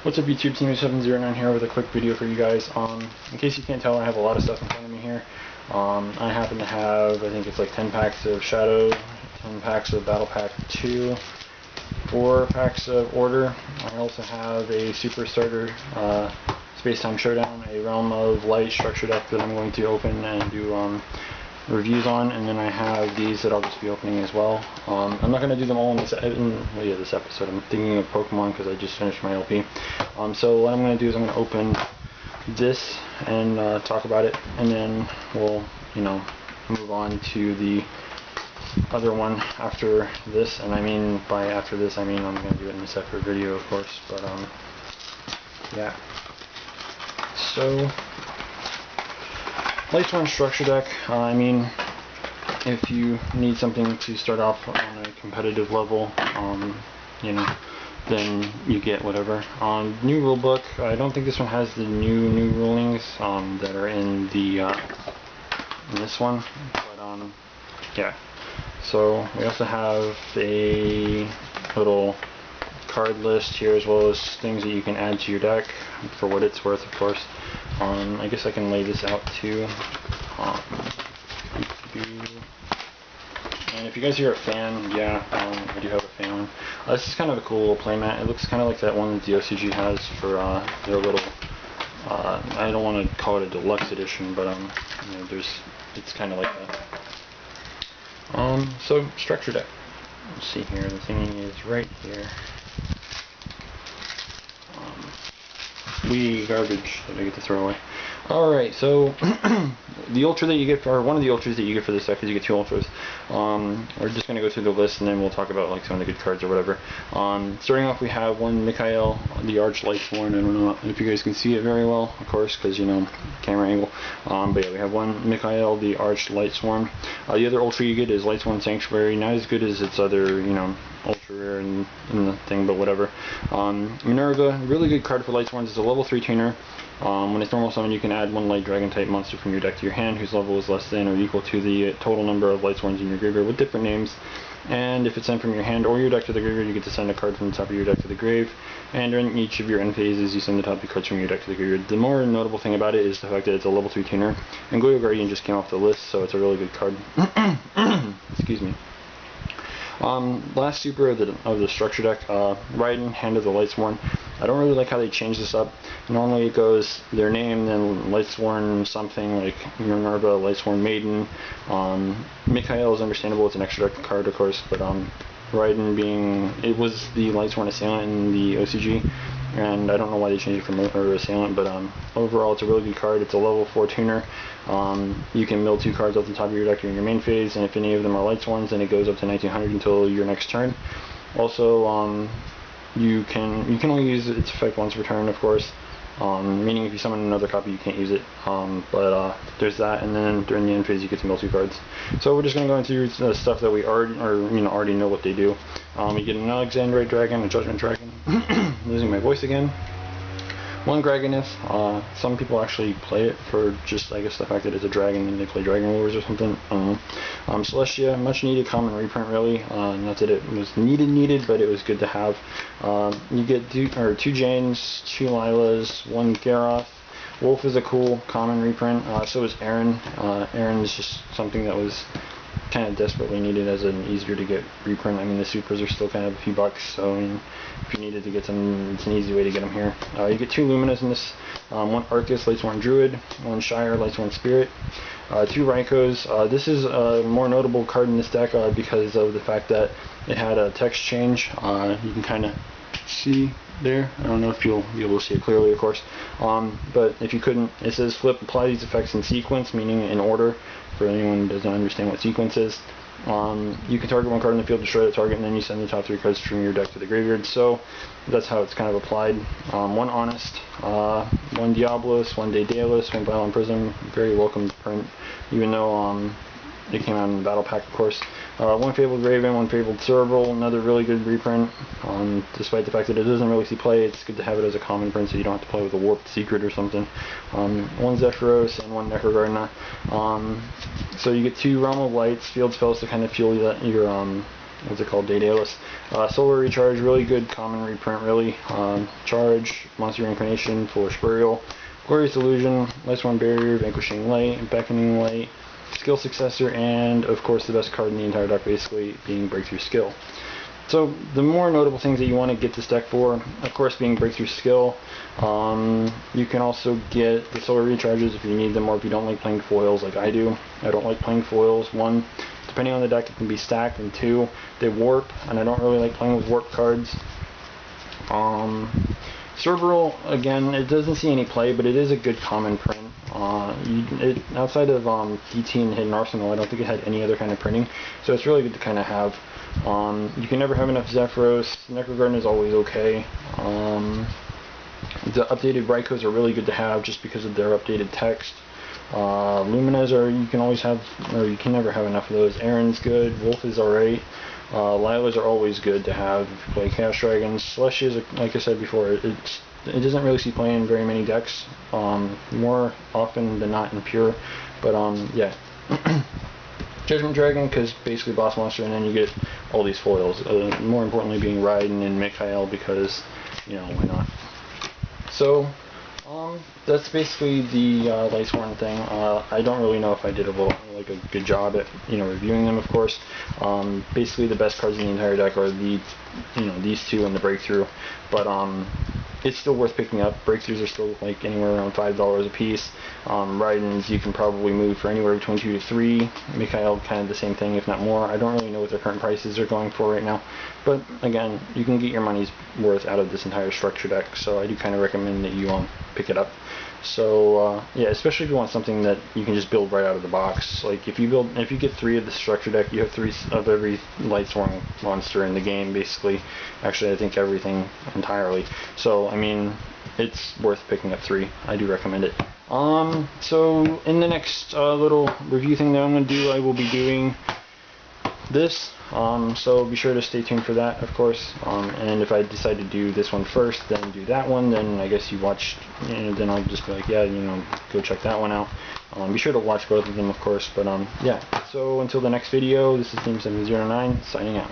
What's up YouTube, Team709 here with a quick video for you guys. In case you can't tell, I have a lot of stuff in front of me here. I happen to have, I think it's like 10 packs of Shadow, 10 packs of Battle Pack 2, 4 packs of Order. I also have a Super Starter Space Time Showdown, a Realm of Light structure deck that I'm going to open and do reviews on, and then I have these that I'll just be opening as well. I'm not going to do them all in this episode. I'm thinking of Pokemon because I just finished my LP. So what I'm going to do is I'm going to open this and talk about it, and then we'll, move on to the other one after this. And I mean, by after this, I mean I'm going to do it in a separate video, of course. But yeah. So, Lightsworn structure deck, I mean, if you need something to start off on a competitive level, then you get whatever. New rulebook, I don't think this one has the new rulings that are in the in this one, but yeah. So we also have a little card list here, as well as things that you can add to your deck for what it's worth, of course. I guess I can lay this out too. And if you guys are a fan, yeah, I do have a fan. This is kind of a cool little playmat. It looks kind of like that one that the OCG has for their little. I don't want to call it a deluxe edition, but it's kind of like that. So structure deck. Let's see here. The thing is right here. Garbage that I get to throw away. Alright, so the ultra that you get, or one of the ultras that you get for this deck, is you get 2 ultras. We're just going to go through the list and then we'll talk about like some of the good cards or whatever. Starting off, we have one Mikhail, the Arch Lightsworn. I don't know if you guys can see it very well, of course, because camera angle. But yeah, we have one Mikhail, the Arch Lightsworn. The other ultra you get is Lightsworn Sanctuary. Not as good as its other, ultra rare in the thing, but whatever. Minerva, really good card for Lightsworns. It's a level 3 tuner. When it's normal summon, you can add 1 light dragon type monster from your deck to your hand whose level is less than or equal to the total number of Lightsworns in your graveyard with different names. And if it's sent from your hand or your deck to the graveyard, you get to send a card from the top of your deck to the grave. And during each of your end phases, you send the top 2 cards from your deck to the graveyard. The more notable thing about it is the fact that it's a level 3 tuner. And Goyo Guardian just came off the list, so it's a really good card. Excuse me. Last super of the structure deck, Raiden, Hand of the Lightsworn. I don't really like how they changed this up. Normally it goes their name, then Lightsworn something, like Minerva, Lightsworn Maiden. Mikhail is understandable, it's an extra deck card, of course, but Raiden it was the Lightsworn Assailant in the OCG, and I don't know why they changed it from Assailant, but overall it's a really good card. It's a level 4 tuner. You can mill 2 cards off the top of your deck during your main phase, and if any of them are Lightsworns, then it goes up to 1900 until your next turn. Also, you can only use its effect once per turn, of course. Meaning if you summon another copy, you can't use it. But there's that, and then during the end phase, you get to mill 2 cards. So we're just going to go into the stuff that we already know what they do. You get an Alexandrite Dragon, a Judgment Dragon. Losing my voice again. 1 Dragoness. Some people actually play it for just, I guess, the fact that it's a dragon and they play Dragon Wars or something. Celestia, much needed common reprint, really. Not that it was needed, but it was good to have. You get 2 Janes, 2 Lilas, 1 Garroth. Wolf is a cool common reprint. So is Aaron. Aaron is just something that was kind of desperately needed as an easier to get reprint. I mean, the supers are still kind of a few bucks, so if you needed to get some, it's an easy way to get them here. You get 2 Luminas in this, 1 Arcus, Lightsworn Druid, 1 Shire, Lightsworn Spirit, 2 Raikos. This is a more notable card in this deck because of the fact that it had a text change. You can kind of see there. I don't know if you'll be able to see it clearly, of course. But if you couldn't, it says flip, apply these effects in sequence, meaning in order, for anyone who doesn't understand what sequence is. You can target 1 card in the field, destroy the target, and then you send the top 3 cards from your deck to the graveyard. So that's how it's kind of applied. 1 Honest, 1 Diablos, 1 Daedalus, 1 Violent Prism. Very welcome print, even though it came out in the Battle Pack, of course. 1 Fabled Raven, 1 Fabled Cerebral, another really good reprint. Despite the fact that it doesn't really see play, it's good to have it as a common print so you don't have to play with a Warped Secret or something. 1 Zephyros and 1 Necrogardna. So you get 2 Realm of Lights, field spells to kind of fuel your what's it called, Daedalus. Solar Recharge, really good common reprint, really. Charge, Monster Reincarnation for Spurial, Glorious Illusion, Lightsworn Barrier, Vanquishing Light, Beckoning Light, Skill Successor, and of course the best card in the entire deck, basically being Breakthrough Skill. So the more notable things that you want to get this deck for, of course, being Breakthrough Skill. You can also get the Solar Recharges if you need them, or if you don't like playing foils like I do. I don't like playing foils. One, depending on the deck, it can be stacked, and two, they warp, and I don't really like playing with warp cards. Cerberus, again, it doesn't see any play, but it is a good common print. Outside of DT and Hidden Arsenal, I don't think it had any other kind of printing, so it's really good to kind of have. You can never have enough Zephyros. Necrogarden is always okay. The updated Rykos are really good to have just because of their updated text. Luminas you can always have, or you can never have enough of those. Aaron's good. Wolf is alright. Lilas are always good to have if you play Chaos Dragons. Celestias, like I said before, it doesn't really see play in very many decks. More often than not in pure. But yeah. Judgment Dragon, because basically boss monster, and then you get all these foils. More importantly, being Raiden and Mikhail, because, you know, why not? So, that's basically the Lightsworn thing. I don't really know if I did a good job at, reviewing them, of course. Basically, the best cards in the entire deck are these two and the Breakthrough, but it's still worth picking up. Breakthroughs are still like anywhere around $5 a piece. Raidens you can probably move for anywhere between 2 to 3. Mikhail, kind of the same thing, if not more. I don't really know what their current prices are going for right now, but again, you can get your money's worth out of this entire structure deck, so I do kind of recommend that you pick it up. So yeah, especially if you want something that you can just build right out of the box. Like if you get 3 of the structure deck, you have 3 of every Lightsworn monster in the game, basically. Actually, I think everything entirely. So I mean, it's worth picking up 3. I do recommend it. So in the next little review thing that I'm going to do, I will be doing this. So be sure to stay tuned for that, of course. And if I decide to do this one first, then do that one, then I guess you watch, then I'll just be like, yeah, go check that one out. Be sure to watch both of them, of course. But yeah, so until the next video, this is Team 709 signing out.